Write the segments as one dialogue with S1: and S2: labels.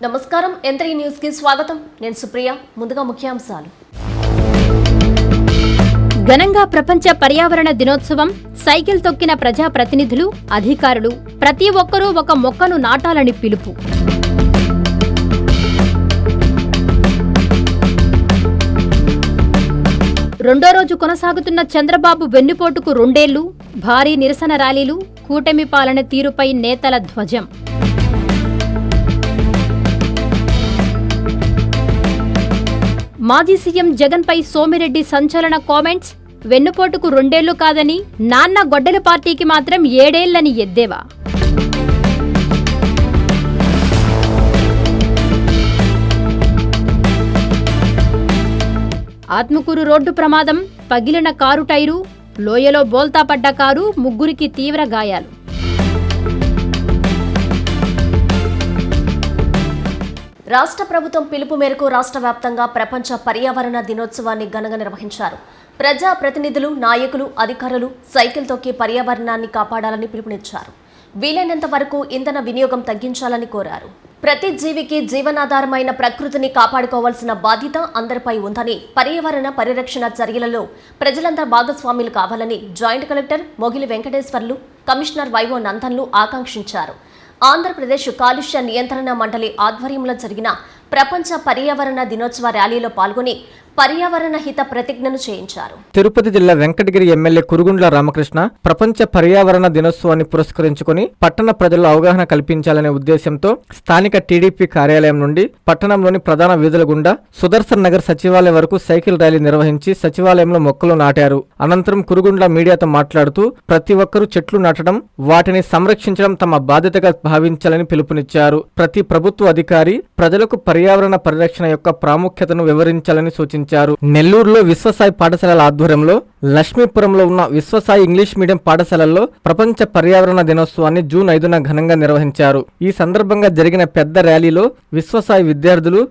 S1: నమస్కారం N3 news కి స్వాగతం. నేను సుప్రియ. ముందుగా ముఖ్యాంశాలు.
S2: ఘనంగా ప్రపంచ పర్యావరణ దినోత్సవం. సైకిల్ తొక్కిన ప్రజా ప్రతినిధులు, అధికారులు. ప్రతి ఒక్కరూ ఒక మొక్కను నాటాలని పిలుపు. రెండో రోజు కొనసాగుతున్న చంద్రబాబు వెన్నుపోటుకు 2 ఏళ్లు. భారీ నిరసన ర్యాలీలు. కూటమి పాలన తీరుపై నేతల ధ్వజం. మాజీ సీఎం జగన్పై సోమిరెడ్డి సంచలన కామెంట్స్. వెన్నుపోటుకు 2 ఏళ్లు కాదని, నాన్న గొడ్డలి పార్టీకి మాత్రం 7 ఏళ్లని ఎద్దేవా. ఆత్మకూరు రోడ్డు ప్రమాదం. పగిలిన కారు టైరు. లోయలో బోల్తా పడ్డ కారు. 3 తీవ్ర గాయాలు.
S1: రాష్ట్ర ప్రభుత్వం పిలుపు మేరకు రాష్ట్ర వ్యాప్తంగా ప్రపంచ పర్యావరణ దినోత్సవాన్ని ఘనంగా నిర్వహించారు. ప్రజా ప్రతినిధులు, నాయకులు, అధికారులు సైకిల్ తొక్కి పర్యావరణాన్ని కాపాడాలని పిలుపునిచ్చారు. వీలైనంత వరకు ఇంధన వినియోగం తగ్గించాలని కోరారు. ప్రతి జీవికి జీవనాధారమైన ప్రకృతిని కాపాడుకోవాల్సిన బాధ్యత అందరిపై ఉందని, పర్యావరణ పరిరక్షణ చర్యలలో ప్రజలందరూ భాగస్వాములు కావాలని జాయింట్ కలెక్టర్ మొగిలి వెంకటేశ్వర్లు, కమిషనర్ వైవో నందన్లు ఆకాంక్షించారు. ఆంధ్రప్రదేశ్ కాలుష్య నియంత్రణ మండలి ఆధ్వర్యంలో జరిగిన ప్రపంచ పర్యావరణ దినోత్సవ ర్యాలీలో పాల్గొని పర్యావరణ హిత ప్రతిజ్ఞను చేయించారు.
S3: తిరుపతి జిల్లా వెంకటగిరి ఎమ్మెల్యే కురుగుండ్ల రామకృష్ణ ప్రపంచ పర్యావరణ దినోత్సవాన్ని పురస్కరించుకుని పట్టణ ప్రజల్లో అవగాహన కల్పించాలనే ఉద్దేశంతో స్థానిక టీడీపీ కార్యాలయం నుండి పట్టణంలోని ప్రధాన వీధుల గుండా సుదర్శన్ నగర్ సచివాలయం వరకు సైకిల్ ర్యాలీ నిర్వహించి సచివాలయంలో మొక్కలు నాటారు. అనంతరం కురుగుండ్ల మీడియాతో మాట్లాడుతూ ప్రతి ఒక్కరూ చెట్లు నాటడం, వాటిని సంరక్షించడం తమ బాధ్యతగా భావించాలని పిలుపునిచ్చారు. ప్రతి ప్రభుత్వ అధికారి ప్రజలకు పర్యావరణ పరిరక్షణ యొక్క ప్రాముఖ్యతను వివరించాలని సూచించారు. నెల్లూరులో విశ్వసాయి పాఠశాలల ఆధ్వర్యంలో లక్ష్మీపురంలో ఉన్న విశ్వసాయి ఇంగ్లీష్ మీడియం పాఠశాలల్లో ప్రపంచ పర్యావరణ దినోత్సవాన్ని జూన్ 5న ఘనంగా నిర్వహించారు. ఈ సందర్భంగా జరిగిన పెద్ద ర్యాలీలో విశ్వసాయి విద్యార్థులు,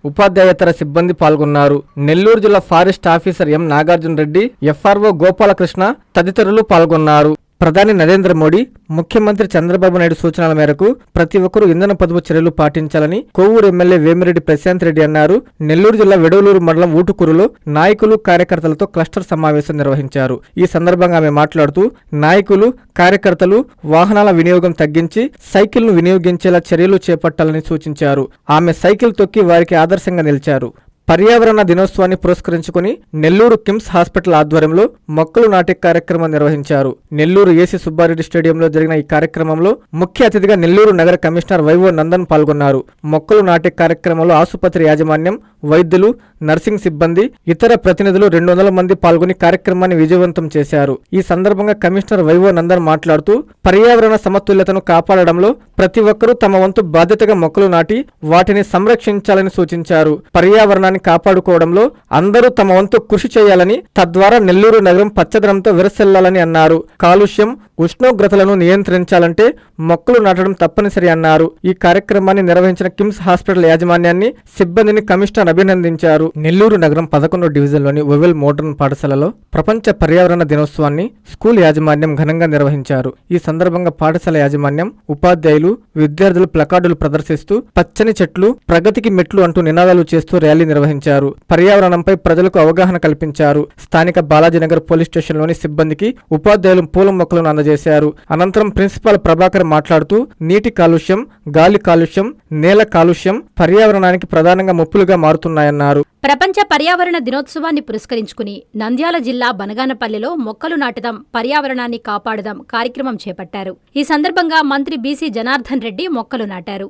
S3: ఉపాధ్యాయేతర సిబ్బంది పాల్గొన్నారు. నెల్లూరు జిల్లా forest officer M Nagarjuna Reddy, FRO Gopalakrishna తదితరులు పాల్గొన్నారు. ప్రధాని నరేంద్ర మోడీ, ముఖ్యమంత్రి చంద్రబాబు నాయుడు సూచనల మేరకు ప్రతి ఒక్కరూ ఇంధన పొదుపు చర్యలు పాటించాలని కోవూరు ఎమ్మెల్యే వేమిరెడ్డి ప్రశాంత్ రెడ్డి అన్నారు. నెల్లూరు జిల్లా వెడవలూరు మండలం ఊటుకూరులో నాయకులు, కార్యకర్తలతో క్లస్టర్ సమావేశం నిర్వహించారు. ఈ సందర్భంగా ఆమె మాట్లాడుతూ నాయకులు, కార్యకర్తలు వాహనాల వినియోగం తగ్గించి సైకిల్ను వినియోగించేలా చర్యలు చేపట్టాలని సూచించారు. ఆమె సైకిల్ తొక్కి వారికి ఆదర్శంగా నిలిచారు. పర్యావరణ దినోత్సవాన్ని పురస్కరించుకుని నెల్లూరు కిమ్స్ హాస్పిటల్ ఆధ్వర్యంలో మొక్కలు నాటే కార్యక్రమం నిర్వహించారు. నెల్లూరు ఏసీ సుబ్బారెడ్డి స్టేడియంలో జరిగిన ఈ కార్యక్రమంలో ముఖ్య అతిథిగా నెల్లూరు నగర కమిషనర్ వైవో నందన్ పాల్గొన్నారు. మొక్కలు నాటే కార్యక్రమంలో ఆసుపత్రి యాజమాన్యం, వైద్యులు, నర్సింగ్ సిబ్బంది, ఇతర ప్రతినిధులు 200 మంది పాల్గొని కార్యక్రమాన్ని విజయవంతం చేశారు. ఈ సందర్భంగా కమిషనర్ వైవో నందన్ మాట్లాడుతూ పర్యావరణ సమతుల్యతను కాపాడడంలో ప్రతి ఒక్కరూ తమ వంతు బాధ్యతగా మొక్కలు నాటి వాటిని సంరక్షించాలని సూచించారు. పర్యావరణాన్ని కాపాడుకోవడంలో అందరూ తమ వంతు కృషి చేయాలని, తద్వారా నెల్లూరు నగరం పచ్చదనంతో విరసిల్లాలని అన్నారు. కాలుష్యం, ఉష్ణోగ్రతలను నియంత్రించాలంటే మొక్కలు నాటడం తప్పనిసరి అన్నారు. ఈ కార్యక్రమాన్ని నిర్వహించిన కిమ్స్ హాస్పిటల్ యాజమాన్యాన్ని, సిబ్బందిని కమిషనర్ అభినందించారు. నెల్లూరు నగరం 11వ డివిజన్లోని ఓవెల్ మోడర్న్ పాఠశాలలో ప్రపంచ పర్యావరణ దినోత్సవాన్ని స్కూల్ యాజమాన్యం ఘనంగా నిర్వహించారు. ఈ సందర్భంగా పాఠశాల యాజమాన్యం, ఉపాధ్యాయులు, విద్యార్థులు ప్లకార్డులు ప్రదర్శిస్తూ పచ్చని చెట్లు, ప్రగతికి మెట్లు అంటూ నినాదాలు చేస్తూ ర్యాలీ నిర్వహించారు. పర్యావరణంపై ప్రజలకు అవగాహన కల్పించారు. స్థానిక బాలాజీనగర్ పోలీస్ స్టేషన్లోని సిబ్బందికి ఉపాధ్యాయులు పూల మొక్కలను అందజేశారు. అనంతరం ప్రిన్సిపాల్ ప్రభాకర్ మాట్లాడుతూ నీటి కాలుష్యం, గాలి కాలుష్యం, నేల కాలుష్యం పర్యావరణానికి ప్రధానంగా ముప్పులుగా మారుతున్నాయన్నారు.
S2: ప్రపంచ పర్యావరణ దినోత్సవాన్ని పురస్కరించుకుని నంద్యాల జిల్లా బనగానపల్లిలో మొక్కలు నాటుదాం, పర్యావరణాన్ని కాపాడుదాం కార్యక్రమం చేపట్టారు. ఈ సందర్భంగా మంత్రి బీసీ జనార్దన్ రెడ్డి మొక్కలు నాటారు.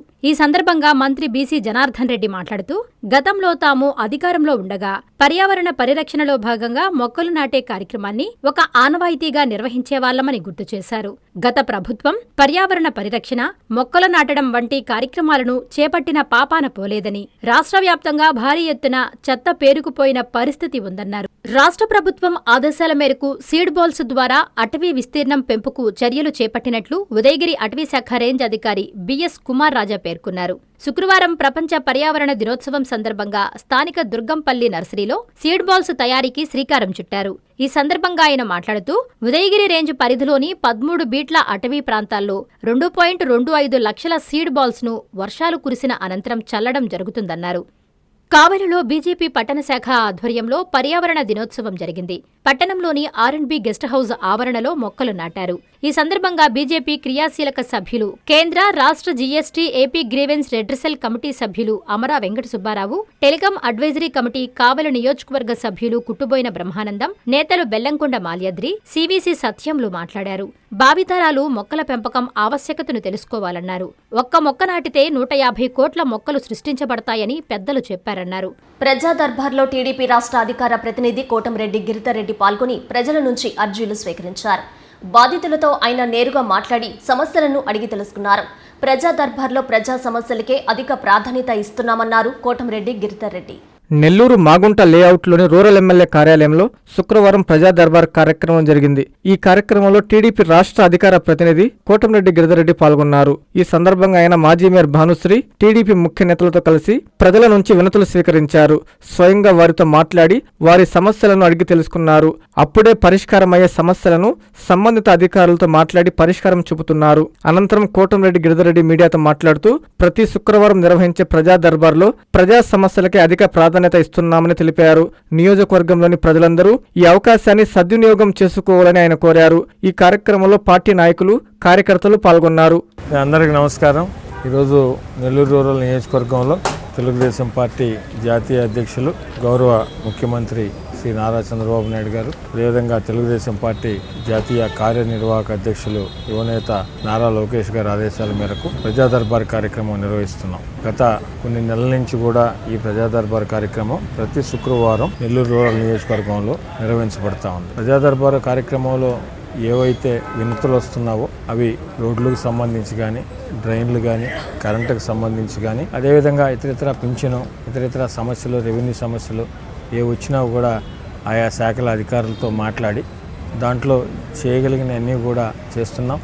S2: మాట్లాడుతూ గతంలో తాము అధికారంలో ఉండగా పర్యావరణ పరిరక్షణలో భాగంగా మొక్కలు నాటే కార్యక్రమాన్ని ఒక ఆనవాయితీగా నిర్వహించేవాళ్లమని గుర్తు చేశారు. గత ప్రభుత్వం పర్యావరణ పరిరక్షణ, మొక్కలు నాటడం వంటి కార్యక్రమాలను చేపట్టిన పాపాన పోలేదని, రాష్ట్ర వ్యాప్తంగా భారీ ఎత్తున చెత్త పేరుకుపోయిన పరిస్థితి ఉందన్నారు. రాష్ట్ర ప్రభుత్వం ఆదేశాల మేరకు సీడ్ బాల్స్ ద్వారా అటవీ విస్తీర్ణం పెంపుకు చర్యలు చేపట్టినట్లు ఉదయగిరి అటవీ శాఖ రేంజ్ అధికారి బిఎస్ కుమార్ రాజా పేర్కొన్నారు. శుక్రవారం ప్రపంచ పర్యావరణ దినోత్సవం సందర్భంగా స్థానిక దుర్గంపల్లి నర్సరీలో సీడ్ బాల్స్ తయారీకి శ్రీకారం చుట్టారు. ఈ సందర్భంగా ఆయన మాట్లాడుతూ ఉదయగిరి రేంజ్ పరిధిలోని 13 బీట్ల అటవీ ప్రాంతాల్లో 2.25 లక్షల సీడ్ బాల్స్ ను వర్షాలు కురిసిన అనంతరం చల్లడం జరుగుతుందన్నారు. కావలిలో బీజేపీ పట్టణ శాఖ ఆధ్వర్యంలో పర్యావరణ దినోత్సవం జరిగింది. పట్టణంలోని ఆర్&బి గెస్ట్ హౌస్ ఆవరణలో మొక్కలు నాటారు. ఈ సందర్భంగా బీజేపీ క్రియాశీలక సభ్యులు, కేంద్ర రాష్ట్ర GST AP grievance redressal committee సభ్యులు Amara Venkata Subbarao, telecom advisory committee Kavali నియోజకవర్గ సభ్యులు కుట్టుబోయిన బ్రహ్మానందం, నేతలు బెల్లంకొండ మాల్యాద్రి, సివిసి సత్యంలు మాట్లాడారు. భావితరాలు మొక్కల పెంపకం ఆవశ్యకతను తెలుసుకోవాలన్నారు. ఒక్క మొక్క నాటితే 150 కోట్ల మొక్కలు సృష్టించబడతాయని పెద్దలు చెప్పారన్నారు.
S1: ప్రజా దర్బార్లో టీడీపీ రాష్ట్ర అధికార ప్రతినిధి కోటంరెడ్డి గిరిధర్రెడ్డి పాల్గొని ప్రజల నుంచి అర్జీలు స్వీకరించారు. బాధితులతో ఆయన నేరుగా మాట్లాడి సమస్యలను అడిగి తెలుసుకున్నారు. ప్రజా దర్బార్లో ప్రజా సమస్యలకే అధిక ప్రాధాన్యత ఇస్తున్నామన్నారు కోటంరెడ్డి గిరిధర్రెడ్డి.
S3: నెల్లూరు మాగుంట లేఅవుట్లోని రూరల్ ఎమ్మెల్యే కార్యాలయంలో శుక్రవారం ప్రజా దర్బార్ కార్యక్రమం జరిగింది. ఈ కార్యక్రమంలో టీడీపీ రాష్ట్ర అధికార ప్రతినిధి కోటంరెడ్డి గిరిధర్రెడ్డి పాల్గొన్నారు. ఈ సందర్భంగా ఆయన మాజీ మేయర్ భానుశ్రీ, టీడీపీ ముఖ్య నేతలతో కలిసి ప్రజల నుంచి వినతులు స్వీకరించారు. స్వయంగా వారితో మాట్లాడి వారి సమస్యలను అడిగి తెలుసుకున్నారు. అప్పుడే పరిష్కారమయ్యే సమస్యలను సంబంధిత అధికారులతో మాట్లాడి పరిష్కారం చూపుతున్నారు. అనంతరం కోటంరెడ్డి గిరిధర్రెడ్డి మీడియాతో మాట్లాడుతూ ప్రతి శుక్రవారం నిర్వహించే ప్రజా దర్బార్లో ప్రజా సమస్యలకే అధిక ప్రాధాన్యత ఇస్తున్నామని తెలిపారు. నియోజకవర్గంలోని ప్రజలందరూ ఈ అవకాశాన్ని సద్వినియోగం చేసుకోవాలని ఆయన కోరారు. ఈ కార్యక్రమంలో పార్టీ నాయకులు, కార్యకర్తలు పాల్గొన్నారు.
S4: అందరికీ నమస్కారం. ఈరోజు నెల్లూరు రూరల్ నియోజకవర్గంలో తెలుగుదేశం పార్టీ జాతీయ అధ్యక్షులు, గౌరవ ముఖ్యమంత్రి శ్రీ నారా చంద్రబాబు నాయుడు గారు, అదేవిధంగా తెలుగుదేశం పార్టీ జాతీయ కార్యనిర్వాహక అధ్యక్షులు యువనేత నారా లోకేష్ గారి ఆదేశాల మేరకు ప్రజా దర్బార్ కార్యక్రమం నిర్వహిస్తున్నాం. గత కొన్ని నెలల నుంచి కూడా ఈ ప్రజా దర్బార్ కార్యక్రమం ప్రతి శుక్రవారం నెల్లూరు రూరల్ నియోజకవర్గంలో నిర్వహించబడతా ఉంది. ప్రజా దర్బార్ కార్యక్రమంలో ఏవైతే వినతులు వస్తున్నావో అవి రోడ్లకు సంబంధించి కానీ, డ్రైన్లు కానీ, కరెంటుకు సంబంధించి కానీ, అదేవిధంగా ఇతరితర పింఛను, ఇతరితర సమస్యలు, రెవెన్యూ సమస్యలు ఏ వచ్చినా కూడా ఆయా శాఖల అధికారులతో మాట్లాడి దాంట్లో చేయగలిగిన అన్నీ కూడా చేస్తున్నాం.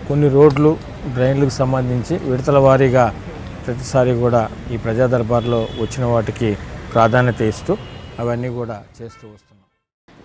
S4: కొన్ని రోడ్లు, డ్రైన్లకు సంబంధించి విడతల వారీగా ప్రతిసారి కూడా ఈ ప్రజా దర్బార్లో వచ్చిన వాటికి ప్రాధాన్యత ఇస్తూ అవన్నీ కూడా చేస్తూ వస్తున్నాం.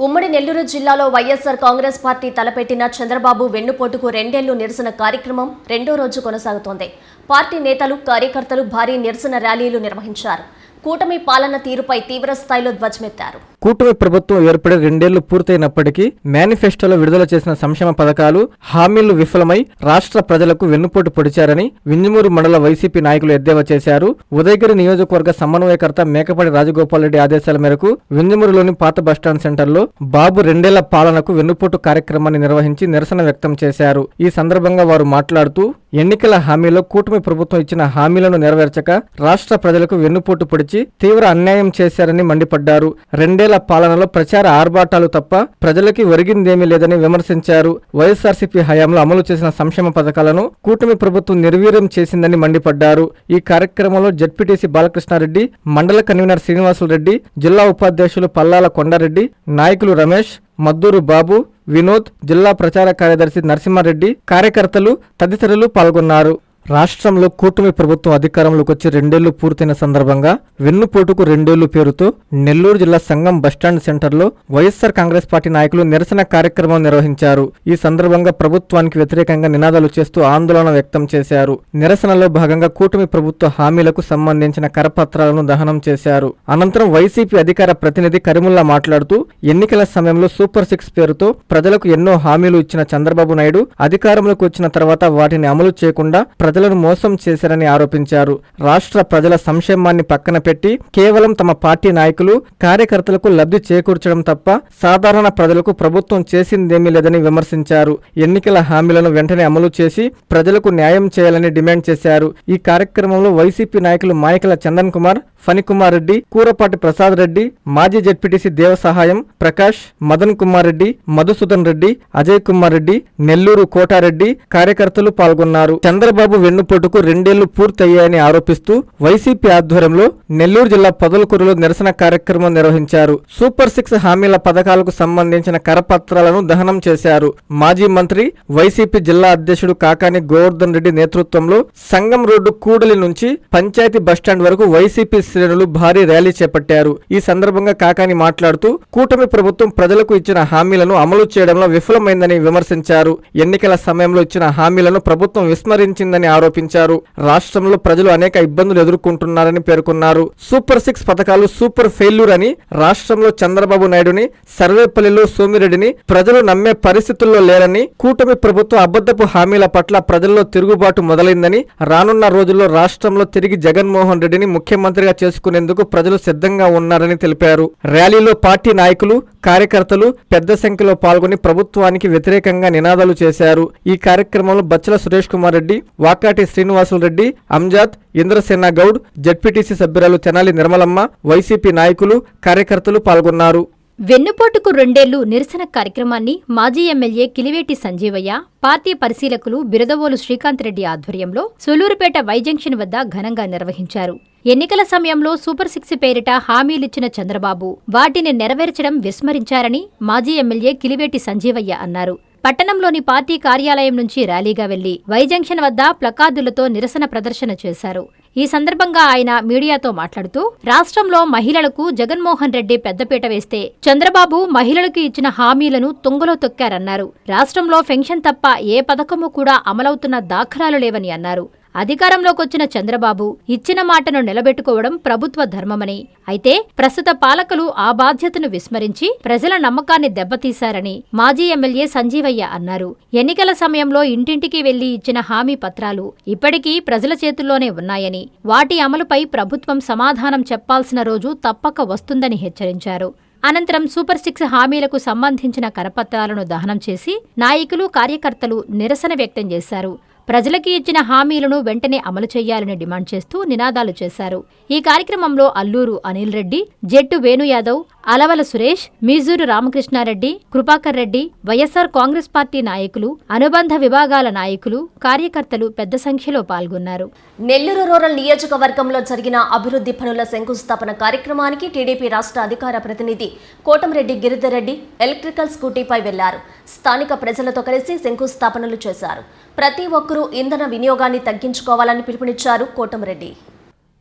S1: ఉమ్మడి నెల్లూరు జిల్లాలో వైఎస్ఆర్ కాంగ్రెస్ పార్టీ తలపెట్టిన చంద్రబాబు వెన్నుపోటుకు 2 ఏళ్లు నిరసన కార్యక్రమం 2వ రోజు కొనసాగుతోంది. పార్టీ నేతలు, కార్యకర్తలు భారీ నిరసన ర్యాలీలు నిర్వహించారు. కూటమి పాలన తీరుపై తీవ్ర స్థాయిలో ధ్వజమెత్తారు.
S3: కూటమి ప్రభుత్వం ఏర్పడి 2 ఏళ్లు పూర్తయినప్పటికీ మేనిఫెస్టోలో విడుదల చేసిన సంక్షేమ పథకాలు, హామీలు విఫలమై రాష్ట్ర ప్రజలకు వెన్నుపోటు పొడిచారని వింజమూరు మండల వైసీపీ నాయకులు ఎద్దేవా చేశారు. ఉదయగిరి నియోజకవర్గ సమన్వయకర్త మేకపాటి రాజగోపాల్ రెడ్డి ఆదేశాల మేరకు వింజమూరులోని పాత బస్టాండ్ సెంటర్లో బాబు 2 ఏళ్ల పాలనకు వెన్నుపోటు కార్యక్రమాన్ని నిర్వహించి నిరసన వ్యక్తం చేశారు. ఈ సందర్భంగా వారు మాట్లాడుతూ ఎన్నికల హామీలో కూటమి ప్రభుత్వం ఇచ్చిన హామీలను నెరవేర్చక రాష్ట్ర ప్రజలకు వెన్నుపోటు పొడిచి తీవ్ర అన్యాయం చేశారని మండిపడ్డారు. 2 ఏళ్ల పాలనలో ప్రచార ఆర్భాటాలు తప్ప ప్రజలకి ఒరిగిందేమీ లేదని విమర్శించారు. వైఎస్ఆర్సీపీ హయాంలో అమలు చేసిన సంక్షేమ పథకాలను కూటమి ప్రభుత్వం నిర్వీర్యం చేసిందని మండిపడ్డారు. ఈ కార్యక్రమంలో జడ్పీటీసీ బాలకృష్ణారెడ్డి, మండల కన్వీనర్ శ్రీనివాసులరెడ్డి, జిల్లా ఉపాధ్యక్షులు పల్లాల కొండారెడ్డి, నాయకులు రమేష్, మద్దూరు బాబు, వినోద్, జిల్లా ప్రచార కార్యదర్శి నరసింహారెడ్డి, కార్యకర్తలు తదితరులు పాల్గొన్నారు. రాష్ట్రంలో కూటమి ప్రభుత్వం అధికారంలోకి వచ్చి 2 ఏళ్లు పూర్తయిన సందర్భంగా వెన్నుపోటుకు 2 ఏళ్లు పేరుతో నెల్లూరు జిల్లా సంఘం బస్టాండ్ సెంటర్లో వైఎస్ఆర్ కాంగ్రెస్ పార్టీ నాయకులు నిరసన కార్యక్రమం నిర్వహించారు. ఈ సందర్భంగా ప్రభుత్వానికి వ్యతిరేకంగా నినాదాలు చేస్తూ ఆందోళన వ్యక్తం చేశారు. నిరసనలో భాగంగా కూటమి ప్రభుత్వ హామీలకు సంబంధించిన కరపత్రాలను దహనం చేశారు. అనంతరం వైసీపీ అధికార ప్రతినిధి కరీముల్లా మాట్లాడుతూ ఎన్నికల సమయంలో సూపర్ 6 పేరుతో ప్రజలకు ఎన్నో హామీలు ఇచ్చిన చంద్రబాబు నాయుడు అధికారంలోకి వచ్చిన తర్వాత వాటిని అమలు చేయకుండా ప్రజలను మోసం చేశారని ఆరోపించారు. రాష్ట్ర ప్రజల సంక్షేమాన్ని పక్కన పెట్టి కేవలం తమ పార్టీ నాయకులు, కార్యకర్తలకు లబ్ధి చేకూర్చడం తప్ప సాధారణ ప్రజలకు ప్రభుత్వం చేసిందేమీ లేదని విమర్శించారు. ఎన్నికల హామీలను వెంటనే అమలు చేసి ప్రజలకు న్యాయం చేయాలని డిమాండ్ చేశారు. ఈ కార్యక్రమంలో వైసీపీ నాయకులు మాయకల చందన్ కుమార్, ఫణికుమార్ రెడ్డి, కూరపాటి ప్రసాద్ రెడ్డి, మాజీ జడ్పీటీసీ దేవసహాయం, ప్రకాష్, మదన్ కుమార్ రెడ్డి, మధుసూదన్ రెడ్డి, అజయ్ కుమార్ రెడ్డి, నెల్లూరు కోటారెడ్డి, కార్యకర్తలు పాల్గొన్నారు. చంద్రబాబు వెన్నుపోటుకు 2 ఏళ్లు పూర్తయ్యాయని ఆరోపిస్తూ వైసీపీ ఆధ్వర్యంలో నెల్లూరు జిల్లా పొదలకూరులో నిరసన కార్యక్రమం నిర్వహించారు. సూపర్ 6 హామీల పథకాలకు సంబంధించిన కరపత్రాలను దహనం చేశారు. మాజీ మంత్రి వైసీపీ జిల్లా అధ్యక్షుడు కాకాని గోవర్ధన్ రెడ్డి నేతృత్వంలో సంగం రోడ్డు కూడలి నుంచి పంచాయతీ బస్టాండ్ వరకు వైసీపీ శ్రేణులు భారీ ర్యాలీ చేపట్టారు. ఈ సందర్భంగా కాకాని మాట్లాడుతూ కూటమి ప్రభుత్వం ప్రజలకు ఇచ్చిన హామీలను అమలు చేయడంలో విఫలమైందని విమర్శించారు. ఎన్నికల సమయంలో ఇచ్చిన హామీలను ప్రభుత్వం విస్మరించిందని ఆరోపించారు. రాష్ట్రంలో ప్రజలు అనేక ఇబ్బందులు ఎదుర్కొంటున్నారని పేర్కొన్నారు. సూపర్ 6 పథకాలు సూపర్ ఫెయిల్యూర్ అని, రాష్ట్రంలో చంద్రబాబు నాయుడుని, సర్వేపల్లిలో సోమిరెడ్డిని ప్రజలు నమ్మే పరిస్థితుల్లో లేరని, కూటమి ప్రభుత్వ అబద్ధపు హామీల పట్ల ప్రజల్లో తిరుగుబాటు మొదలైందని, రానున్న రోజుల్లో రాష్ట్రంలో తిరిగి జగన్మోహన్ రెడ్డిని ముఖ్యమంత్రిగా చేసుకునేందుకు ప్రజలు సిద్ధంగా ఉన్నారని తెలిపారు. ర్యాలీలో పార్టీ నాయకులు, కార్యకర్తలు పెద్ద సంఖ్యలో పాల్గొని ప్రభుత్వానికి వ్యతిరేకంగా నినాదాలు చేశారు. ఈ కార్యక్రమంలో బచ్చల సురేష్ కుమార్ రెడ్డి, వాకాటి శ్రీనివాసులు రెడ్డి, అంజాద్, ఇంద్రసేన గౌడ్, జడ్పీటీసీ సభ్యురాలు తెనాలి నిర్మలమ్మ, వైసీపీ నాయకులు, కార్యకర్తలు పాల్గొన్నారు.
S2: వెన్నుపోటుకు 2 ఏళ్లు నిరసన కార్యక్రమాన్ని మాజీ ఎమ్మెల్యే కిలివేటి సంజీవయ్య, పార్టీ పరిశీలకులు బిరదవోలు శ్రీకాంత్ రెడ్డి ఆధ్వర్యంలో సూలూరుపేట వై జంక్షన్ వద్ద ఘనంగా నిర్వహించారు. ఎన్నికల సమయంలో సూపర్ 6 పేరిట హామీలిచ్చిన చంద్రబాబు వాటిని నెరవేర్చడం విస్మరించారని మాజీ ఎమ్మెల్యే కిలివేటి సంజీవయ్య అన్నారు. పట్టణంలోని పార్టీ కార్యాలయం నుంచి ర్యాలీగా వెళ్లి వై జంక్షన్ వద్ద ప్లకార్డులతో నిరసన ప్రదర్శన చేశారు. ఈ సందర్భంగా ఆయన మీడియాతో మాట్లాడుతూ రాష్ట్రంలో మహిళలకు జగన్మోహన్ రెడ్డి పెద్దపీట వేస్తే చంద్రబాబు మహిళలకు ఇచ్చిన హామీలను తుంగలో తొక్కారన్నారు. రాష్ట్రంలో పెన్షన్ తప్ప ఏ పథకము కూడా అమలవుతున్న దాఖలాలు లేవని అన్నారు. అధికారంలోకొచ్చిన చంద్రబాబు ఇచ్చిన మాటను నిలబెట్టుకోవడం ప్రభుత్వ ధర్మమని, అయితే ప్రస్తుత పాలకులు ఆ బాధ్యతను విస్మరించి ప్రజల నమ్మకాన్ని దెబ్బతీశారని మాజీ ఎమ్మెల్యే సంజీవయ్య అన్నారు. ఎన్నికల సమయంలో ఇంటింటికి వెళ్లి ఇచ్చిన హామీ పత్రాలు ఇప్పటికీ ప్రజల చేతుల్లోనే ఉన్నాయని, వాటి అమలుపై ప్రభుత్వం సమాధానం చెప్పాల్సిన రోజు తప్పక వస్తుందని హెచ్చరించారు. అనంతరం సూపర్ 6 హామీలకు సంబంధించిన కరపత్రాలను దహనం చేసి నాయకులు, కార్యకర్తలు నిరసన వ్యక్తం చేశారు. ప్రజలకి ఇచ్చిన హామీలను వెంటనే అమలు చేయాలని డిమాండ్ చేస్తూ నినాదాలు చేశారు. ఈ కార్యక్రమంలో అల్లూరు అనిల్ రెడ్డి, జెట్టు వేణుయాదవ్, అలవల సురేష్, మీజూరు రామకృష్ణారెడ్డి, కృపాకర్ రెడ్డి, వైఎస్సార్ కాంగ్రెస్ పార్టీ నాయకులు, అనుబంధ విభాగాల నాయకులు, కార్యకర్తలు పెద్ద సంఖ్యలో పాల్గొన్నారు.
S1: నెల్లూరు రూరల్ నియోజకవర్గంలో జరిగిన అభివృద్ధి పనుల శంకుస్థాపన కార్యక్రమానికి టీడీపీ రాష్ట్ర అధికార ప్రతినిధి కోటంరెడ్డి గిరిధర్ రెడ్డి ఎలక్ట్రికల్ స్కూటీపై వెళ్లారు. స్థానిక ప్రజలతో కలిసి శంకుస్థాపనలు చేశారు. ప్రతి ఒక్కరూ ఇంధన వినియోగాన్ని తగ్గించుకోవాలని పిలుపునిచ్చారు కోటంరెడ్డి.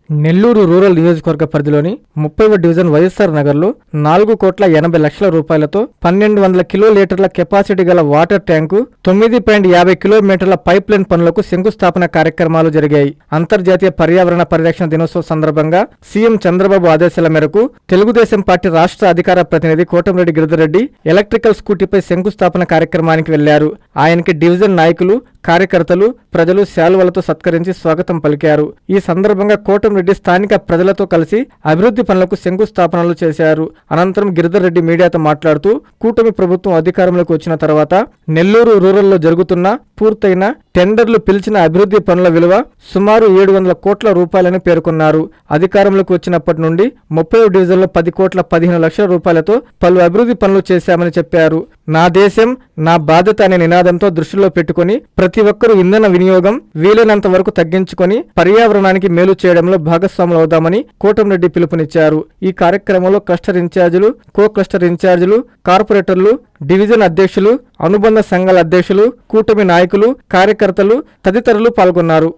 S3: నెల్లూరు రూరల్ నియోజకవర్గ పరిధిలోని 30వ డివిజన్ వైఎస్ఆర్ నగర్లో 4,80,00,000 రూపాయలతో 1,200 కిలోలీటర్ల కెపాసిటీ గల వాటర్ ట్యాంకు, 9.50 కిలోమీటర్ల పైప్ లైన్ పనులకు శంకుస్థాపన కార్యక్రమాలు జరిగాయి. అంతర్జాతీయ పర్యావరణ పరిరక్షణ దినోత్సవ సందర్భంగా సీఎం చంద్రబాబు ఆదేశాల మేరకు తెలుగుదేశం పార్టీ రాష్ట్ర అధికార ప్రతినిధి కోటంరెడ్డి గిరిధర్ రెడ్డి ఎలక్ట్రికల్ స్కూటీపై శంకుస్థాపన కార్యక్రమానికి వెళ్లారు. ఆయనకి డివిజన్ నాయకులు, కార్యకర్తలు, ప్రజలు శాలువలతో సత్కరించి స్వాగతం పలికారు. ఈ సందర్భంగా కోటంరెడ్డి స్థానిక ప్రజలతో కలిసి అభివృద్ధి పనులకు శంకుస్థాపనలు చేశారు. అనంతరం గిరిధర్ రెడ్డి మీడియాతో మాట్లాడుతూ కూటమి ప్రభుత్వం అధికారంలోకి వచ్చిన తర్వాత నెల్లూరు రూరల్లో జరుగుతున్న పూర్తయిన టెండర్లు పిలిచిన అభివృద్ధి పనుల విలువ సుమారు 700 కోట్ల రూపాయలని పేర్కొన్నారు. అధికారంలోకి వచ్చినప్పటి నుండి 30వ డివిజన్లో 10,15,00,000 రూపాయలతో పలు అభివృద్ధి పనులు చేశామని చెప్పారు. నా దేశం నా బాధ్యత అనే నినాదంతో దృష్టిలో పెట్టుకుని ప్రతి ఒక్కరూ ఇంధన వినియోగం వీలైనంత వరకు తగ్గించుకొని పర్యావరణానికి మేలు చేయడంలో భాగస్వాములు అవుదామని కోటంరెడ్డి పిలుపునిచ్చారు. ఈ కార్యక్రమంలో క్లస్టర్ ఇన్ఛార్జీలు, కో క్లస్టర్ ఇన్ఛార్జీలు, కార్పొరేటర్లు, డివిజన్ అధ్యక్షులు, అనుబంధ సంఘాల అధ్యక్షులు, కూటమి నాయకులు, కార్యకర్తలు తదితరులు పాల్గొన్నారు.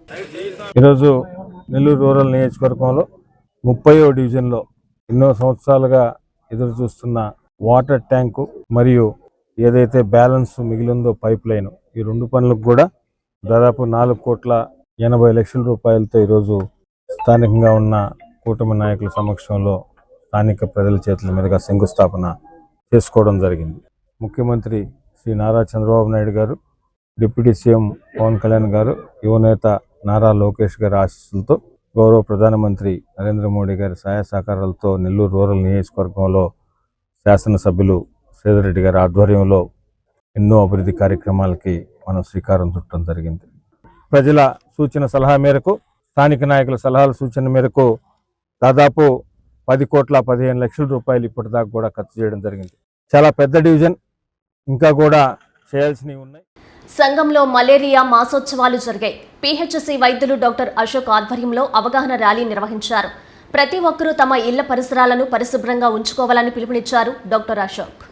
S4: ఈరోజు నెల్లూరు రూరల్ నియోజకవర్గంలో 30వ డివిజన్లో ఎన్నో సంవత్సరాలుగా ఎదురు చూస్తున్న వాటర్ ట్యాంకు మరియు ఏదైతే బ్యాలెన్స్ మిగిలిందో పైప్ లైన్, ఈ 2 పనులకు కూడా దాదాపు 4,80,00,000 రూపాయలతో ఈరోజు స్థానికంగా ఉన్న కూటమి నాయకుల సమక్షంలో స్థానిక ప్రజల చేతుల మీదుగా శంకుస్థాపన చేసుకోవడం జరిగింది. ముఖ్యమంత్రి శ్రీ నారా చంద్రబాబు నాయుడు గారు, డిప్యూటీ సీఎం పవన్ కళ్యాణ్ గారు, యువనేత నారా లోకేష్ గారి ఆశీస్సులతో గౌరవ ప్రధానమంత్రి నరేంద్ర మోడీ గారి సహాయ సహకారాలతో నెల్లూరు రూరల్ నియోజకవర్గంలో శాసనసభ్యులు శ్రీధర్ గారి ఆధ్వర్యంలో ఎన్నో అభివృద్ధి కార్యక్రమాలకి మనం శ్రీకారం చుట్టడం జరిగింది. ప్రజల సూచన సలహా మేరకు, స్థానిక నాయకుల సలహాల సూచన మేరకు దాదాపు 10,15,00,000 రూపాయలు ఇప్పటిదాకా కూడా ఖర్చు చేయడం జరిగింది. చాలా పెద్ద డివిజన్, ఇంకా కూడా చేయాల్సినవి ఉన్నాయి.
S1: సంఘంలో మలేరియా మాసోత్సవాలు జరిగాయి. పీహెచ్సీ వైద్యులు డాక్టర్ అశోక్ ఆధ్వర్యంలో అవగాహన ర్యాలీ నిర్వహించారు. ప్రతి ఒక్కరూ తమ ఇళ్ల పరిసరాలను పరిశుభ్రంగా ఉంచుకోవాలని పిలుపునిచ్చారు డాక్టర్ అశోక్.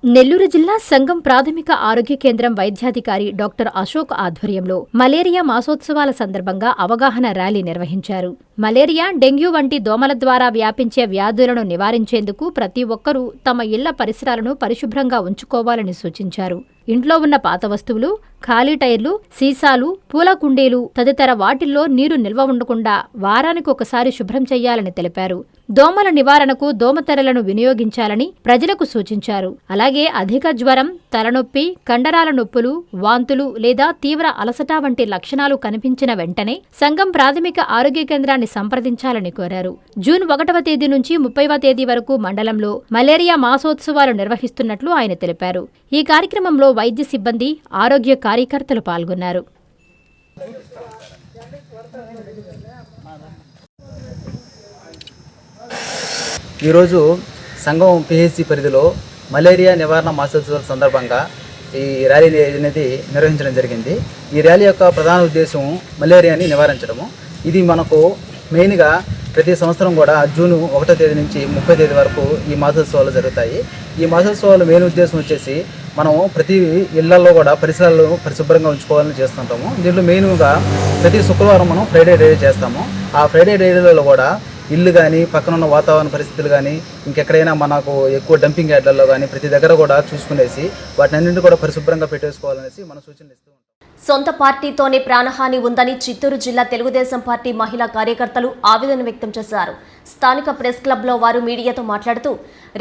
S2: నెల్లూరు జిల్లా సంగం ప్రాథమిక ఆరోగ్య కేంద్రం వైద్యాధికారి డాక్టర్ అశోక్ ఆధ్వర్యంలో మలేరియా మాసోత్సవాల సందర్భంగా అవగాహన ర్యాలీ నిర్వహించారు. మలేరియా, డెంగ్యూ వంటి దోమల ద్వారా వ్యాపించే వ్యాధులను నివారించేందుకు ప్రతి ఒక్కరూ తమ ఇళ్ల పరిసరాలను పరిశుభ్రంగా ఉంచుకోవాలని సూచించారు. ఇంట్లో ఉన్న పాత వస్తువులు, ఖాళీ టైర్లు, సీసాలు, పూల కుండీలు తదితర వాటిల్లో నీరు నిల్వ ఉండకుండా వారానికి ఒకసారి శుభ్రం చేయాలని తెలిపారు. దోమల నివారణకు దోమతెరలను వినియోగించాలని ప్రజలకు సూచించారు. అలాగే అధిక జ్వరం, తలనొప్పి, కండరాల నొప్పులు, వాంతులు లేదా తీవ్ర అలసట వంటి లక్షణాలు కనిపించిన వెంటనే సంగం ప్రాథమిక ఆరోగ్య కేంద్రాన్ని సంప్రదించాలని కోరారు. జూన్ 1వ తేదీ నుంచి 30వ తేదీ వరకు మండలంలో మలేరియా మాసోత్సవాలు నిర్వహిస్తున్నట్లు ఆయన తెలిపారు. ఈ కార్యక్రమంలో వైద్య సిబ్బంది, ఆరోగ్య కార్యకర్తలు పాల్గొన్నారు.
S5: ఈరోజు సంగం పిహెచ్సి పరిధిలో మలేరియా నివారణ మాసోత్సవాల సందర్భంగా ఈ ర్యాలీ అనేది నిర్వహించడం జరిగింది. ఈ ర్యాలీ యొక్క ప్రధాన ఉద్దేశం మలేరియాని నివారించడము. ఇది మనకు మెయిన్గా ప్రతి సంవత్సరం కూడా జూన్ 1వ తేదీ నుంచి 30వ తేదీ వరకు ఈ మాసోత్సవాలు జరుగుతాయి. ఈ మాసోత్సవాల మెయిన్ ఉద్దేశం వచ్చేసి మనం ప్రతి ఇళ్లలో కూడా పరిసరాలను పరిశుభ్రంగా ఉంచుకోవాలని చేస్తుంటాము. దీంట్లో మెయిన్గా ప్రతి శుక్రవారం మనం ఫ్రైడే డే చేస్తాము. ఆ ఫ్రైడే డేలలో కూడా ఇల్లు కానీ, పక్కన ఉన్న వాతావరణ పరిస్థితులు కానీ, ఇంకెక్కడైనా మనకు ఎక్కువ డంపింగ్ యార్డ్లలో కానీ ప్రతి దగ్గర కూడా చూసుకునేసి వాటిని అన్నింటినీ కూడా పరిశుభ్రంగా పెట్టేసుకోవాలనేసి మనం సూచనలు ఇస్తూ ఉంటాం.
S1: సొంత పార్టీతోనే ప్రాణహాని ఉందని చిత్తూరు జిల్లా తెలుగుదేశం పార్టీ మహిళా కార్యకర్తలు ఆవేదన వ్యక్తం చేశారు. స్థానిక ప్రెస్ క్లబ్లో వారు మీడియాతో మాట్లాడుతూ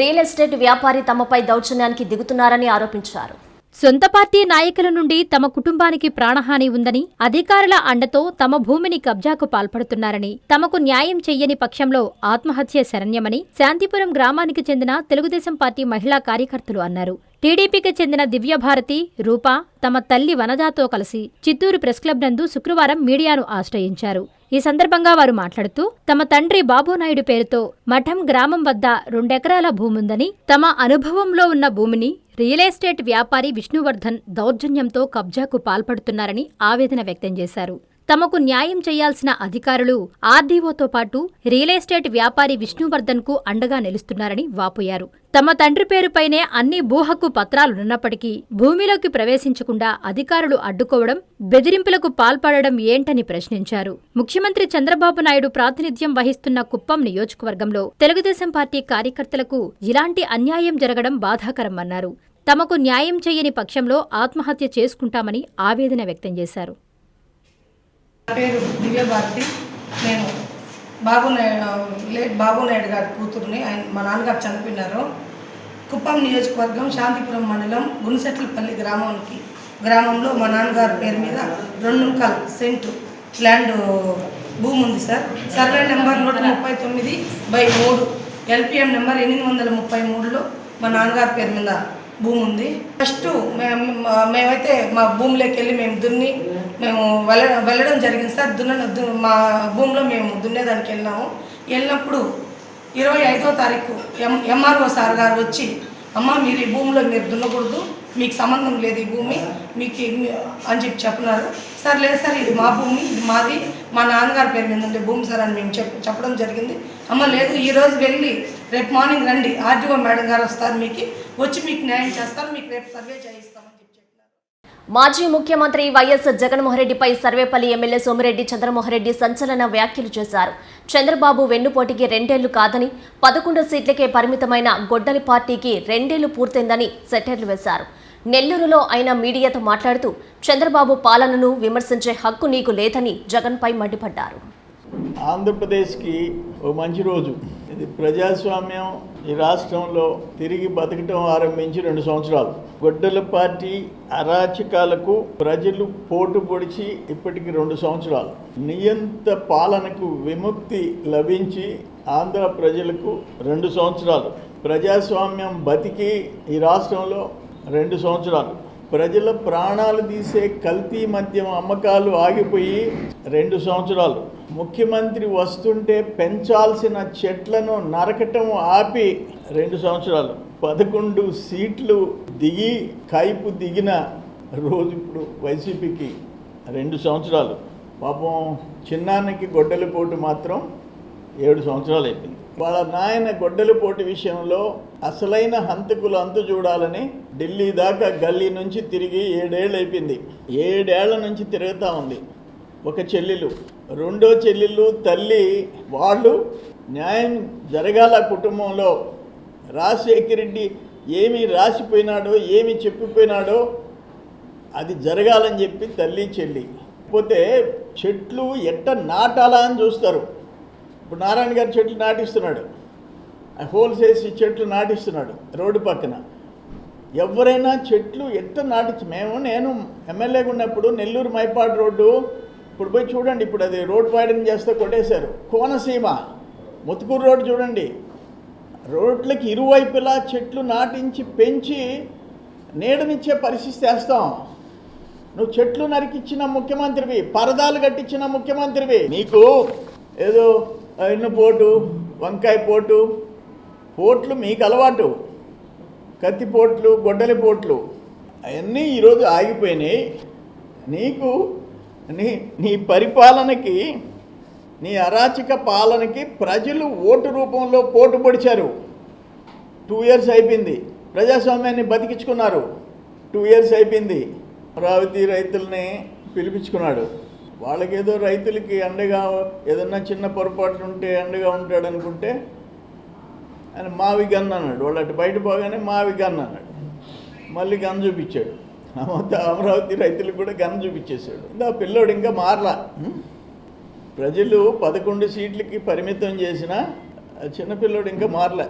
S1: రియల్ ఎస్టేట్ వ్యాపారి తమపై దౌర్జన్యానికి దిగుతున్నారని ఆరోపించారు.
S2: సొంత పార్టీ నాయకుల నుండి తమ కుటుంబానికి ప్రాణహాని ఉందని, అధికారుల అండతో తమ భూమిని కబ్జాకు పాల్పడుతున్నారని, తమకు న్యాయం చెయ్యని పక్షంలో ఆత్మహత్య శరణ్యమని శాంతిపురం గ్రామానికి చెందిన తెలుగుదేశం పార్టీ మహిళా కార్యకర్తలు అన్నారు. టీడీపీకి చెందిన దివ్యభారతి, రూప తమ తల్లి వనజాతో కలిసి చిత్తూరు ప్రెస్ క్లబ్ నందు శుక్రవారం మీడియాను ఆశ్రయించారు. ఈ సందర్భంగా వారు మాట్లాడుతూ తమ తండ్రి బాబునాయుడు పేరుతో మఠం గ్రామం వద్ద 2 ఎకరాల భూముందని, తమ అనుభవంలో ఉన్న భూమిని రియల్ ఎస్టేట్ వ్యాపారి విష్ణువర్ధన్ దౌర్జన్యంతో కబ్జాకు పాల్పడుతున్నారని ఆవేదన వ్యక్తం చేశారు. తమకు న్యాయం చేయాల్సిన అధికారులు ఆర్డీఓతో పాటు రియల్ ఎస్టేట్ వ్యాపారి విష్ణువర్ధన్ కు అండగా నిలుస్తున్నారని వాపోయారు. తమ తండ్రి పేరుపైనే అన్ని భూహక్కు పత్రాలున్నప్పటికీ భూమిలోకి ప్రవేశించకుండా అధికారులు అడ్డుకోవడం, బెదిరింపులకు పాల్పడడం ఏంటని ప్రశ్నించారు. ముఖ్యమంత్రి చంద్రబాబు నాయుడు ప్రాతినిధ్యం వహిస్తున్న కుప్పం నియోజకవర్గంలో తెలుగుదేశం పార్టీ కార్యకర్తలకు ఇలాంటి అన్యాయం జరగడం బాధాకరమన్నారు. తమకు న్యాయం చేయని పక్షంలో ఆత్మహత్య చేసుకుంటామని ఆవేదన వ్యక్తం చేశారు.
S6: నా పేరు దివ్యభారతి. నేను బాబునాయుడు గారి కూతురుని. మా నాన్నగారు చనిపోయినారు. కుప్పం నియోజకవర్గం శాంతిపురం మండలం గునిసెట్లపల్లి గ్రామంలో మా నాన్నగారి పేరు మీద 2 సెంటు ల్యాండ్ భూమి ఉంది sir. Survey number 139/3, LPM number 833లో మా నాన్నగారి పేరు మీద భూమి ఉంది. ఫస్ట్ మేమైతే మా భూమిలోకి వెళ్ళి మేము దున్ని మేము వెళ్ళడం జరిగింది సార్. మా భూమిలో మేము దున్నేదానికి వెళ్ళినప్పుడు 25వ తారీఖు MRO సార్ గారు వచ్చి, అమ్మ మీరు ఈ భూమిలో మీరు దున్నకూడదు, మీకు సంబంధం లేదు ఈ భూమి మీకు అని చెప్పినారు. సార్ లేదు సార్, ఇది మా భూమి, ఇది మాది, మా నాన్నగారి పేరు మీద ఉండే భూమి సార్ అని మేము చెప్పడం జరిగింది. అమ్మ లేదు, ఈరోజు వెళ్ళి రేపు మార్నింగ్ రండి, ఆర్డీఓ మేడం గారు వస్తారు, మీకు వచ్చి మీకు న్యాయం చేస్తారు, మీకు రేపు సర్వే చేయిస్తామని చెప్పినారు.
S1: మాజీ ముఖ్యమంత్రి వైఎస్ జగన్మోహన్రెడ్డిపై సర్వేపల్లి ఎమ్మెల్యే సోమిరెడ్డి చంద్రమోహన్రెడ్డి సంచలన వ్యాఖ్యలు చేశారు. చంద్రబాబు వెన్నుపోటీకి 2 ఏళ్లు కాదని, 11 సీట్లకే పరిమితమైన గొడ్డలి పార్టీకి 2 ఏళ్లు పూర్తయిందని సెటైర్లు వేశారు. నెల్లూరులో ఆయన మీడియాతో మాట్లాడుతూ చంద్రబాబు పాలనను విమర్శించే హక్కు నీకు లేదని జగన్పై మండిపడ్డారు.
S7: ఆంధ్రప్రదేశ్కి ఓ మంచి రోజు. ఇది ప్రజాస్వామ్యం ఈ రాష్ట్రంలో తిరిగి బతకటం ఆరంభించి 2 సంవత్సరాలు. గొడ్డల పార్టీ అరాచకాలకు ప్రజలు పోటు పొడిచి ఇప్పటికి 2 సంవత్సరాలు. నియంత పాలనకు విముక్తి లభించి ఆంధ్ర ప్రజలకు 2 సంవత్సరాలు. ప్రజాస్వామ్యం బతికి ఈ రాష్ట్రంలో 2 సంవత్సరాలు. ప్రజల ప్రాణాలు తీసే కల్తీ మద్యం అమ్మకాలు ఆగిపోయి 2 సంవత్సరాలు. ముఖ్యమంత్రి వస్తుంటే పెంచాల్సిన చెట్లను నరకటం ఆపి 2 సంవత్సరాలు. 11 సీట్లు దిగి కైపు దిగిన రోజు ఇప్పుడు వైసీపీకి 2 సంవత్సరాలు. పాపం చిన్నానికి గొడ్డలిపోటు మాత్రం 7 సంవత్సరాలు అయిపోయింది. వాళ్ళ నాయన గొడ్డలిపోటు విషయంలో అసలైన హంతకులు అంతు చూడాలని ఢిల్లీ దాకా గల్లీ నుంచి తిరిగి 7 ఏళ్ళు అయిపోయింది. 7 ఏళ్ల నుంచి తిరుగుతూ ఉంది. ఒక చెల్లెలు, రెండో చెల్లెలు, తల్లి, వాళ్ళు న్యాయం జరగాల కుటుంబంలో. రాజశేఖర రెడ్డి ఏమి రాసిపోయినాడో, ఏమి చెప్పిపోయినాడో అది జరగాలని చెప్పి తల్లి చెల్లి. పోతే చెట్లు ఎట్ట నాటాలా అని చూస్తారు. ఇప్పుడు నారాయణ గారు చెట్లు నాటిస్తున్నాడు, హోల్సేల్స్ చెట్లు నాటిస్తున్నాడు రోడ్డు పక్కన. ఎవరైనా చెట్లు ఎట్ట నాటించి నేను ఎమ్మెల్యేగా ఉన్నప్పుడు నెల్లూరు మైపాడు రోడ్డు ఇప్పుడు పోయి చూడండి, ఇప్పుడు అది రోడ్ వైడన్ చేస్తే కొట్టేశారు. కోనసీమ ముతుకూరు రోడ్డు చూడండి, రోడ్లకి ఇరువైపులా చెట్లు నాటించి పెంచి నీడనిచ్చే పరిస్థితి చేస్తాం. నువ్వు చెట్లు నరికిచ్చిన ముఖ్యమంత్రివి, పరదాలు కట్టించిన ముఖ్యమంత్రివి. నీకు ఏదో ఎన్నుపోటు, వంకాయ పోట్లు మీకు అలవాటు, కత్తిపోట్లు, గొడ్డలి పోట్లు అవన్నీ ఈరోజు ఆగిపోయినాయి. నీకు నీ పరిపాలనకి, నీ అరాచక పాలనకి ప్రజలు ఓటు రూపంలో పోటు పొడిచారు. 2 years అయిపోయింది. ప్రజాస్వామ్యాన్ని బతికించుకున్నారు. 2 years అయిపోయింది. అమరావతి రైతుల్ని పిలిపించుకున్నాడు. వాళ్ళకేదో రైతులకి అండగా ఏదన్నా చిన్న పొరపాట్లు ఉంటే అండగా ఉంటాడు అనుకుంటే ఆయన మావి గన్ అన్నాడు. వాళ్ళు అటు బయట పోగానే మావి గన్ అన్నాడు. మళ్ళీ గన్ చూపించాడు. అమరావతి రైతులకు కూడా గన్ చూపించేశాడు. ఆ పిల్లోడు ఇంకా మారలా. ప్రజలు 11 సీట్లకి పరిమితం చేసిన చిన్నపిల్లోడు ఇంకా మారలే.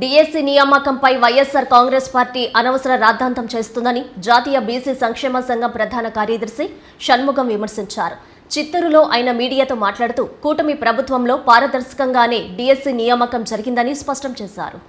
S1: డిఎస్సి నియామకంపై వైఎస్ఆర్ కాంగ్రెస్ పార్టీ అనవసర రాద్ధాంతం చేస్తుందని జాతీయ బీసీ సంక్షేమ సంఘం ప్రధాన కార్యదర్శి షణ్ముగం విమర్శించారు. చిత్తూరులో ఆయన మీడియాతో మాట్లాడుతూ కూటమి ప్రభుత్వంలో పారదర్శకంగానే డిఎస్సి నియామకం జరిగిందని స్పష్టం చేశారు.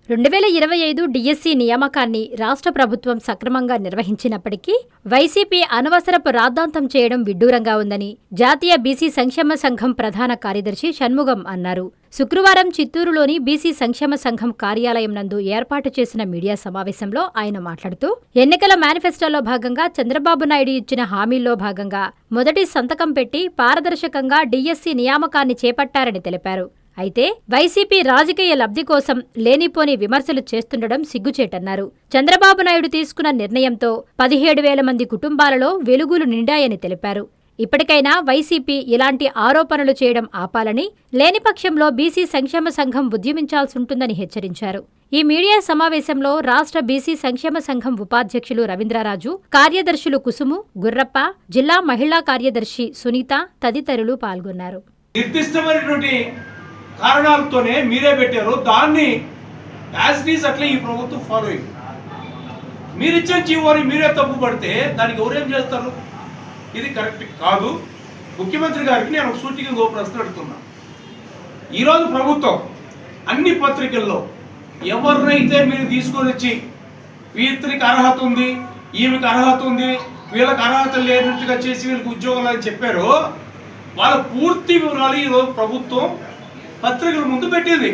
S2: 2025 డిఎస్సి నియామకాన్ని రాష్ట్ర ప్రభుత్వం సక్రమంగా నిర్వహించినప్పటికీ వైసీపీ అనవసరపు రాద్ధాంతం చేయడం విడ్డూరంగా ఉందని జాతీయ బీసీ సంక్షేమ సంఘం ప్రధాన కార్యదర్శి షణ్ముగం అన్నారు. శుక్రవారం చిత్తూరులోని బీసీ సంక్షేమ సంఘం కార్యాలయం నందు ఏర్పాటు చేసిన మీడియా సమావేశంలో ఆయన మాట్లాడుతూ ఎన్నికల మేనిఫెస్టోలో భాగంగా చంద్రబాబు నాయుడు ఇచ్చిన హామీల్లో భాగంగా మొదటి సంతకం పెట్టి పారదర్శకంగా డిఎస్సి నియామకాన్ని చేపట్టారని తెలిపారు. అయితే వైసీపీ రాజకీయ లబ్ధి కోసం లేనిపోని విమర్శలు చేస్తుండడం సిగ్గుచేటన్నారు. చంద్రబాబు నాయుడు తీసుకున్న నిర్ణయంతో 17,000 మంది కుటుంబాలలో వెలుగులు నిండాయని తెలిపారు. ఇప్పటికైనా వైసీపీ ఇలాంటి ఆరోపణలు చేయడం ఆపాలని, లేని పక్షంలో బీసీ సంక్షేమ సంఘం ఉద్యమించాల్సుంటుందని హెచ్చరించారు. ఈ మీడియా సమావేశంలో రాష్ట్ర బీసీ సంక్షేమ సంఘం ఉపాధ్యక్షులు రవీంద్రరాజు, కార్యదర్శులు కుసుము, గుర్రప్ప, జిల్లా మహిళా కార్యదర్శి సునీత తదితరులు పాల్గొన్నారు.
S8: కారణాలతోనే మీరే పెట్టారు. దాన్ని యాజ్ ఇట్ ఈజ్ అట్లా ఈ ప్రభుత్వం ఫాలో అయ్యింది. మీరిచ్చే జీవోని మీరే తప్పు పడితే దానికి ఎవరేం చేస్తారు? ఇది కరెక్ట్ కాదు. ముఖ్యమంత్రి గారికి నేను ఒక సూటిగా ప్రశ్న అడుగుతున్నా. ఈరోజు ప్రభుత్వం అన్ని పత్రికల్లో ఎవరినైతే మీరు తీసుకొని వచ్చి వీరికి అర్హత ఉంది, ఈమెకి అర్హత ఉంది, వీళ్ళకి అర్హత లేనట్టుగా చేసి వీళ్ళకి ఉద్యోగాలు అని చెప్పారో వాళ్ళ పూర్తి వివరాలు ఈరోజు ప్రభుత్వం పత్రికల ముందు పెట్టింది.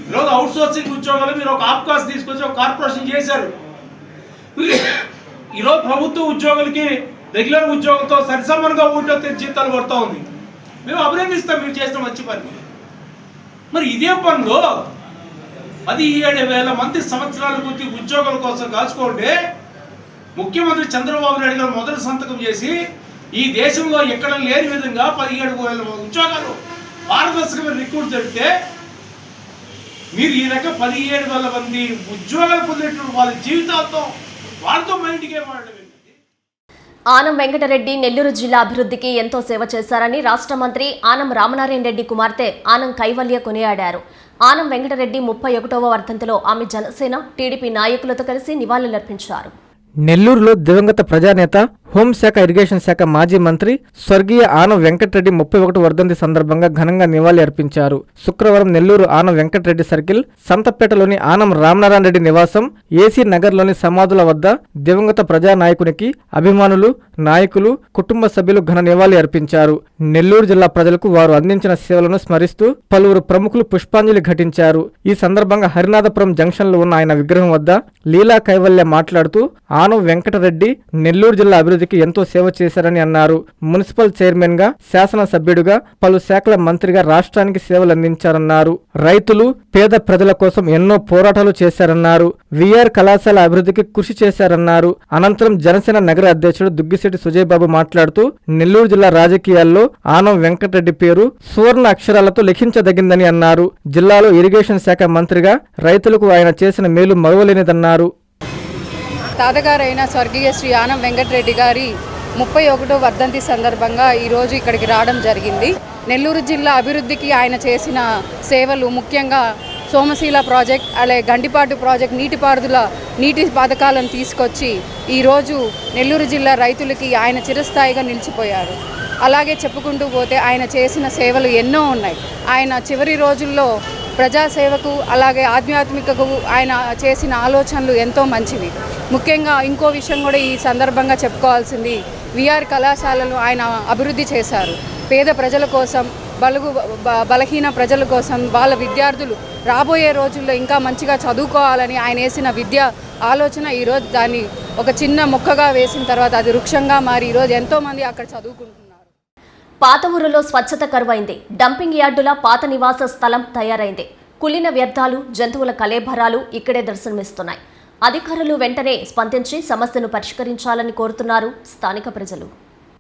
S8: ఈరోజు అవుట్ సోర్సింగ్ ఉద్యోగాలు మీరు ఒక ఆప్కాస్ తీసుకొచ్చి ఒక కార్పొరేషన్ చేశారు. ఈరోజు ప్రభుత్వ ఉద్యోగులకి రెగ్యులర్ ఉద్యోగంతో సరిసమానంగా ఊటో జీతాలు పడుతూ ఉంది. మేము అభినందిస్తాం మీరు చేసిన మంచి పని. మరి ఇదే పనిలో 17,000 మంది సంవత్సరాల కొద్ది ఉద్యోగాల కోసం కాచుకుంటే ముఖ్యమంత్రి చంద్రబాబు నాయుడు గారు మొదటి సంతకం చేసి ఈ దేశంలో ఎక్కడ లేని విధంగా 17,000 ఉద్యోగాలు పారదర్శకమైన రిక్రూట్ జరిగితే మీరు ఈ రకం 17,000 మంది ఉద్యోగాలు పొందేటువంటి వాళ్ళ జీవితాలతో వాళ్ళతో మైండ్కి ఏమాడలేదు.
S1: ఆనం వెంకటరెడ్డి నెల్లూరు జిల్లా అభివృద్ధికి ఎంతో సేవ చేశారని రాష్ట్ర మంత్రి ఆనం రామనారాయణ రెడ్డి కుమార్తె ఆనం కైవల్య కొనియాడారు. ఆనం వెంకటరెడ్డి 31వ వర్ధంతిలో ఆమె జనసేన, టీడీపీ నాయకులతో కలిసి నివాళులర్పించారు.
S3: నెల్లూరులో దివంగత ప్రజానేత, హోంశాఖ, ఇరిగేషన్ శాఖ మాజీ మంత్రి స్వర్గీయ ఆనం వెంకటరెడ్డి 31వ వర్ధంతి సందర్భంగా ఘనంగా నివాళి అర్పించారు. శుక్రవారం నెల్లూరు ఆనం వెంకటరెడ్డి సర్కిల్, సంతపేటలోని ఆనం రామనారాయణ రెడ్డి నివాసం, ఏసీ నగర్లోని సమాధుల వద్ద దివంగత ప్రజానాయకునికి అభిమానులు, నాయకులు, కుటుంబ సభ్యులు ఘన నివాళి అర్పించారు. నెల్లూరు జిల్లా ప్రజలకు వారు అందించిన సేవలను స్మరిస్తూ పలువురు ప్రముఖులు పుష్పాంజలి ఘటించారు. ఈ సందర్భంగా హరినాథపురం జంక్షన్లో ఉన్న ఆయన విగ్రహం వద్ద లీలా కైవల్య మాట్లాడుతూ ఆనం వెంకటరెడ్డి నెల్లూరు జిల్లా అభివృద్ధికి అభివృద్ధికి ఎంతో సేవ చేశారని అన్నారు. మున్సిపల్ చైర్మన్ గా, శాసనసభ్యుడిగా, పలు శాఖల మంత్రిగా రాష్ట్రానికి సేవలందించారన్నారు. రైతులు, పేద ప్రజల కోసం ఎన్నో పోరాటాలు చేశారన్నారు. విఆర్ కళాశాల అభివృద్ధికి కృషి చేశారన్నారు. అనంతరం జనసేన నగర అధ్యక్షుడు దుగ్గిశెట్టి సుజయ్ బాబు మాట్లాడుతూ నెల్లూరు జిల్లా రాజకీయాల్లో ఆనం వెంకటరెడ్డి పేరు సువర్ణ అక్షరాలతో లిఖించదగిందని అన్నారు. జిల్లాలో ఇరిగేషన్ శాఖ మంత్రిగా రైతులకు ఆయన చేసిన మేలు మరువలేనిదన్నారు.
S9: తాతగారైన స్వర్గీయ శ్రీ ఆనం వెంకటరెడ్డి గారి 31వ వర్ధంతి సందర్భంగా ఈరోజు ఇక్కడికి రావడం జరిగింది. నెల్లూరు జిల్లా అభివృద్ధికి ఆయన చేసిన సేవలు, ముఖ్యంగా సోమశీల ప్రాజెక్ట్, అలాగే గండిపాటు ప్రాజెక్ట్, నీటి పథకాలను తీసుకొచ్చి ఈరోజు నెల్లూరు జిల్లా రైతులకి ఆయన చిరస్థాయిగా నిలిచిపోయారు. అలాగే చెప్పుకుంటూ పోతే ఆయన చేసిన సేవలు ఎన్నో ఉన్నాయి. ఆయన చివరి రోజుల్లో ప్రజాసేవకు, అలాగే ఆధ్యాత్మికకు ఆయన చేసిన ఆలోచనలు ఎంతో మంచివి. ముఖ్యంగా ఇంకో విషయం కూడా ఈ సందర్భంగా చెప్పుకోవాల్సింది, విఆర్ కళాశాలను ఆయన అభివృద్ధి చేశారు. పేద ప్రజల కోసం, బలహీన ప్రజల కోసం, వాళ్ళ విద్యార్థులు రాబోయే రోజుల్లో ఇంకా మంచిగా చదువుకోవాలని ఆయన వేసిన విద్యా ఆలోచన ఈరోజు దాన్ని ఒక చిన్న మొక్కగా వేసిన తర్వాత అది వృక్షంగా మారి ఈరోజు ఎంతోమంది అక్కడ చదువుకుంటున్నారు.
S1: పాత ఊరులో స్వచ్ఛత కరువైంది. డంపింగ్ యార్డుల పాత నివాస స్థలం తయారైంది. కుళ్ళిన వ్యర్థాలు, జంతువుల కళేబరాలు ఇక్కడే దర్శనమిస్తున్నాయి. అధికారులు వెంటనే స్పందించి సమస్యను పరిష్కరించాలని కోరుతున్నారు స్థానిక ప్రజలు.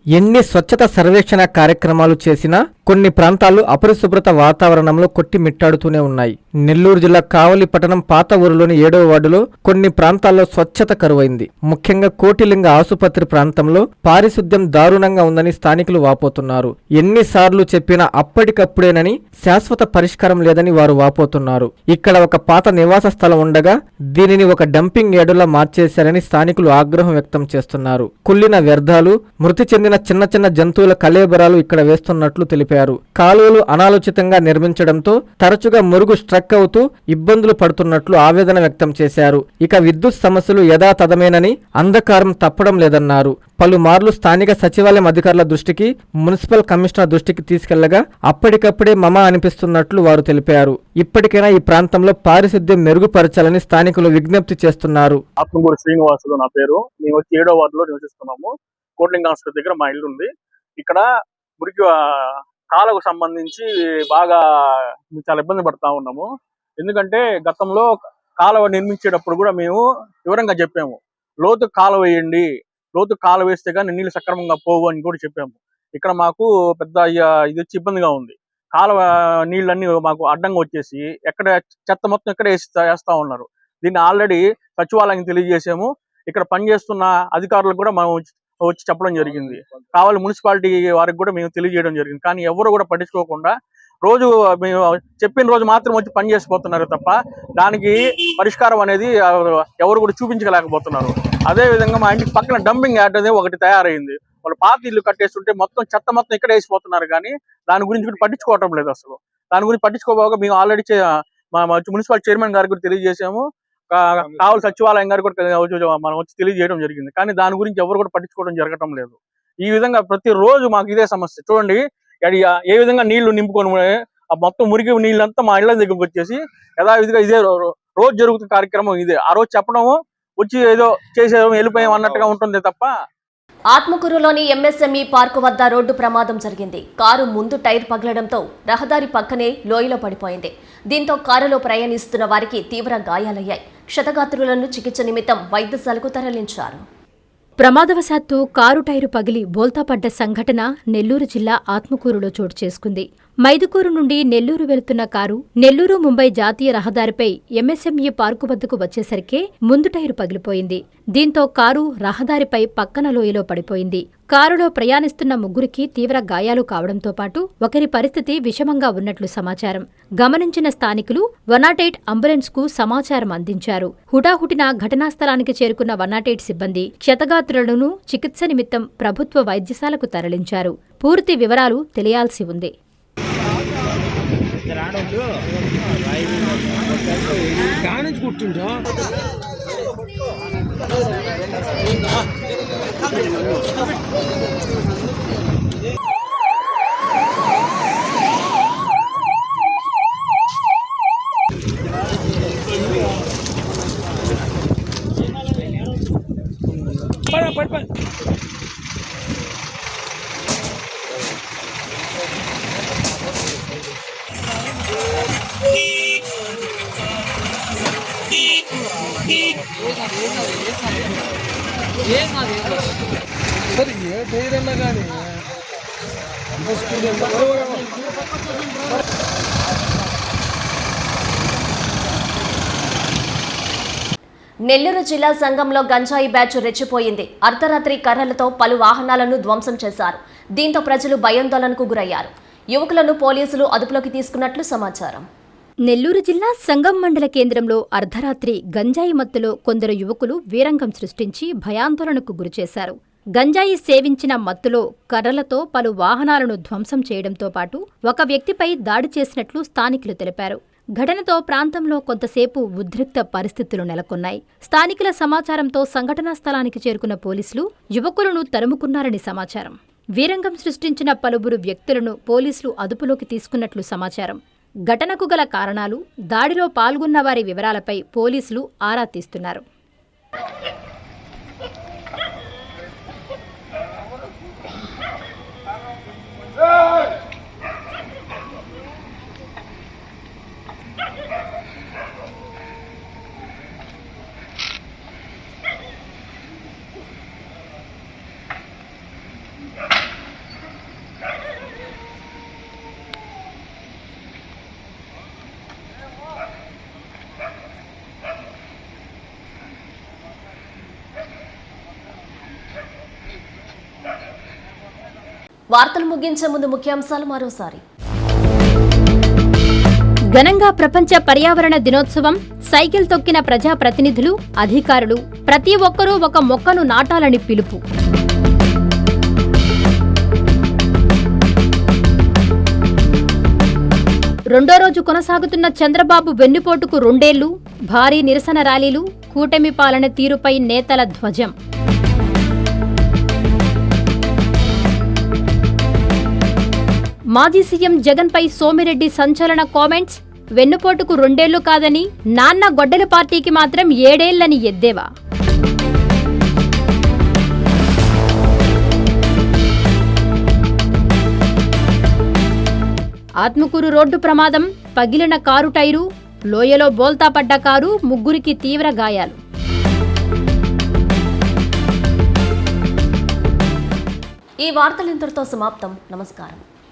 S3: ఎన్ని స్వచ్ఛత సర్వేక్షణ కార్యక్రమాలు చేసినా కొన్ని ప్రాంతాలు అపరిశుభ్రత వాతావరణంలో కొట్టిమిట్టాడుతూనే ఉన్నాయి. నెల్లూరు జిల్లా కావలి పట్టణం పాత ఊరులోని 7వ వార్డులో కొన్ని ప్రాంతాల్లో స్వచ్ఛత కరువైంది. ముఖ్యంగా కోటిలింగ ఆసుపత్రి ప్రాంతంలో పారిశుద్ధ్యం దారుణంగా ఉందని స్థానికులు వాపోతున్నారు. ఎన్నిసార్లు చెప్పినా అప్పటికప్పుడేనని, శాశ్వత పరిష్కారం లేదని వారు వాపోతున్నారు. ఇక్కడ ఒక పాత నివాస స్థలం ఉండగా దీనిని ఒక డంపింగ్ యార్డులా మార్చేశారని స్థానికులు ఆగ్రహం వ్యక్తం చేస్తున్నారు. కుళ్ళిన వ్యర్థాలు, మృతి చెందిన చిన్న చిన్న జంతువుల కళేబరాలు ఇక్కడ వేస్తున్నట్లు తెలిపారు. కాలువలు అనాలోచితంగా నిర్మించడంతో తరచుగా మురుగు స్ట్రక్ అవుతూ ఇబ్బందులు పడుతున్నట్లు ఆవేదన వ్యక్తం చేశారు. ఇక విద్యుత్ సమస్యలు యథాతథమేనని, అంధకారం తప్పడం లేదన్నారు. పలుమార్లు స్థానిక సచివాలయం అధికారుల దృష్టికి, మున్సిపల్ కమిషనర్ దృష్టికి తీసుకెళ్లగా అప్పటికప్పుడే మమ అనిపిస్తున్నట్లు వారు తెలిపారు. ఇప్పటికైనా ఈ ప్రాంతంలో పారిశుద్ధ్యం మెరుగుపరచాలని స్థానికులు విజ్ఞప్తి చేస్తున్నారు.
S10: ఆత్మకూరు శ్రీనివాసులు నా పేరు. మేము వచ్చి 7వ వార్డులో నివసిస్తున్నాము. కోట్లింగ ఆసుపత్రి దగ్గర మా ఇల్లు ఉంది. ఇక్కడ మురికి కాలకు సంబంధించి బాగా చాలా ఇబ్బంది పడతా ఉన్నాము. ఎందుకంటే గతంలో కాలువ నిర్మించేటప్పుడు కూడా మేము వివరంగా చెప్పాము, లోతు కాలువ వేయండి, లోతు కాలువ వేస్తే కానీ నీళ్ళు సక్రమంగా పోవు అని కూడా చెప్పాము. ఇక్కడ మాకు పెద్ద ఇది వచ్చి ఇబ్బందిగా ఉంది. కాలువ నీళ్ళన్నీ మాకు అడ్డంగా వచ్చేసి ఎక్కడ చెత్త మొత్తం ఇక్కడ వేస్తా ఉన్నారు. దీన్ని ఆల్రెడీ సచివాలయానికి తెలియజేసాము. ఇక్కడ పనిచేస్తున్న అధికారులకు కూడా మనం వచ్చి చెప్పడం జరిగింది. కావాలి మున్సిపాలిటీ వారికి కూడా మేము తెలియజేయడం జరిగింది. కానీ ఎవరు కూడా పట్టించుకోకుండా రోజు మేము చెప్పిన రోజు మాత్రం వచ్చి పని చేసిపోతున్నారు తప్ప దానికి పరిష్కారం అనేది ఎవరు కూడా చూపించలేకపోతున్నారు. అదేవిధంగా మా ఇంటికి పక్కన డంపింగ్ యార్డ్ అనేది ఒకటి తయారైంది. వాళ్ళు పాత ఇల్లు కట్టేస్తుంటే చెత్త మొత్తం ఇక్కడ వేసిపోతున్నారు. కానీ దాని గురించి కూడా పట్టించుకోవటం లేదు. అసలు దాని గురించి పట్టించుకోబోగా మేము ఆల్రెడీ మున్సిపల్ చైర్మన్ గారికి కూడా తెలియజేసాము. కావలి సచివాలయం గారు కూడా మనం వచ్చి తెలియజేయడం జరిగింది. కానీ దాని గురించి ఎవరు కూడా పట్టించుకోవడం జరగటం లేదు. ఈ విధంగా ప్రతిరోజు మాకు ఇదే సమస్య. చూడండి ఏ విధంగా నీళ్లు నింపుకొని మొత్తం మురికి నీళ్ళంతా మా ఇళ్ల దగ్గరకు వచ్చేసి యథావిధిగా ఇదే రోజు జరుగుతున్న కార్యక్రమం ఇదే. ఆ రోజు చెప్పడము, వచ్చి ఏదో చేసేదో వెళ్ళిపోయాం అన్నట్టుగా ఉంటుంది తప్ప.
S1: ఆత్మకూరులోని ఎంఎస్ఎంఈ పార్కు వద్ద రోడ్డు ప్రమాదం జరిగింది. కారు ముందు టైర్ పగలడంతో రహదారి పక్కనే లోయలో పడిపోయింది. దీంతో కారులో ప్రయాణిస్తున్న వారికి తీవ్ర గాయాలయ్యాయి. క్షతగాత్రులను చికిత్స నిమిత్తం వైద్యశాలకు తరలించారు.
S2: ప్రమాదవశాత్తు కారు టైరు పగిలి బోల్తాపడ్డ సంఘటన నెల్లూరు జిల్లా ఆత్మకూరులో చోటు చేసుకుంది. మైదుకూరు నుండి నెల్లూరు వెళుతున్న కారు నెల్లూరు ముంబై జాతీయ రహదారిపై ఎంఎస్ఎంఈ పార్కు వద్దకు వచ్చేసరికే ముందు టైరు పగిలిపోయింది. దీంతో కారు రహదారిపై పక్కన లోయలో పడిపోయింది. కారులో ప్రయాణిస్తున్న ముగ్గురికి తీవ్ర గాయాలు కావడంతో పాటు ఒకరి పరిస్థితి విషమంగా ఉన్నట్లు సమాచారం. గమనించిన స్థానికులు 108 అంబులెన్స్ కు సమాచారం అందించారు. హుటాహుటిన ఘటనా స్థలానికి చేరుకున్న 108 సిబ్బంది క్షతగాత్రులను చికిత్స నిమిత్తం ప్రభుత్వ వైద్యశాలకు తరలించారు. పూర్తి వివరాలు తెలియాల్సి ఉంది.
S11: సరే ఏ టైర్ అన్నా కానీ
S1: నెల్లూరు జిల్లా సంఘంలో గంజాయి బ్యాచ్ రెచ్చిపోయింది. అర్ధరాత్రి కర్రలతో పలు వాహనాలను ధ్వంసం చేశారు. దీంతో ప్రజలు భయాందోళనకు గురయ్యారు. యువకులను పోలీసులు అదుపులోకి తీసుకున్నట్లు సమాచారం.
S2: నెల్లూరు జిల్లా సంగం మండల కేంద్రంలో అర్ధరాత్రి గంజాయి మత్తులో కొందరు యువకులు వీరంగం సృష్టించి భయాందోళనకు గురిచేశారు. గంజాయి సేవించిన మత్తులో కర్రలతో పలు వాహనాలను ధ్వంసం చేయడంతో పాటు ఒక వ్యక్తిపై దాడి చేసినట్లు స్థానికులు తెలిపారు. ఘటనతో ప్రాంతంలో కొంతసేపు ఉద్రిక్త పరిస్థితులు నెలకొన్నాయి. స్థానికుల సమాచారంతో సంఘటనా స్థలానికి చేరుకున్న పోలీసులు యువకులను తరుముకున్నారని సమాచారం. వీరంగం సృష్టించిన పలువురు వ్యక్తులను పోలీసులు అదుపులోకి తీసుకున్నట్లు సమాచారం. ఘటనకు గల కారణాలు, దాడిలో పాల్గొన్న వారి వివరాలపై పోలీసులు ఆరా తీస్తున్నారు.
S1: వార్తలు ముగించే ముందు ముఖ్యాంశాలు మరోసారి.
S2: ఘనంగా ప్రపంచ పర్యావరణ దినోత్సవం. సైకిల్ తొక్కిన ప్రజాప్రతినిధులు, అధికారులు. ప్రతి ఒక్కరూ ఒక మొక్కను నాటాలని పిలుపు. రెండో రోజు కొనసాగుతున్న చంద్రబాబు వెన్నుపోటుకు 2 ఏళ్లు. భారీ నిరసన ర్యాలీలు. కూటమి పాలన తీరుపై నేతల ధ్వజం. మాజీ సీఎం జగన్పై సోమిరెడ్డి సంచలన కామెంట్స్. వెన్నుపోటుకు 2 ఏళ్లు కాదని, నాన్న గొడ్డల పార్టీకి మాత్రం 7 ఏళ్లని ఎద్దేవా. ఆత్మకూరు రోడ్డు ప్రమాదం. పగిలిన కారు టైరు. లోయలో బోల్తా పడ్డ కారు. 3 తీవ్ర గాయాలు.
S1: ఈ వార్తలు ఇంతటితో సమాప్తం. నమస్కారం.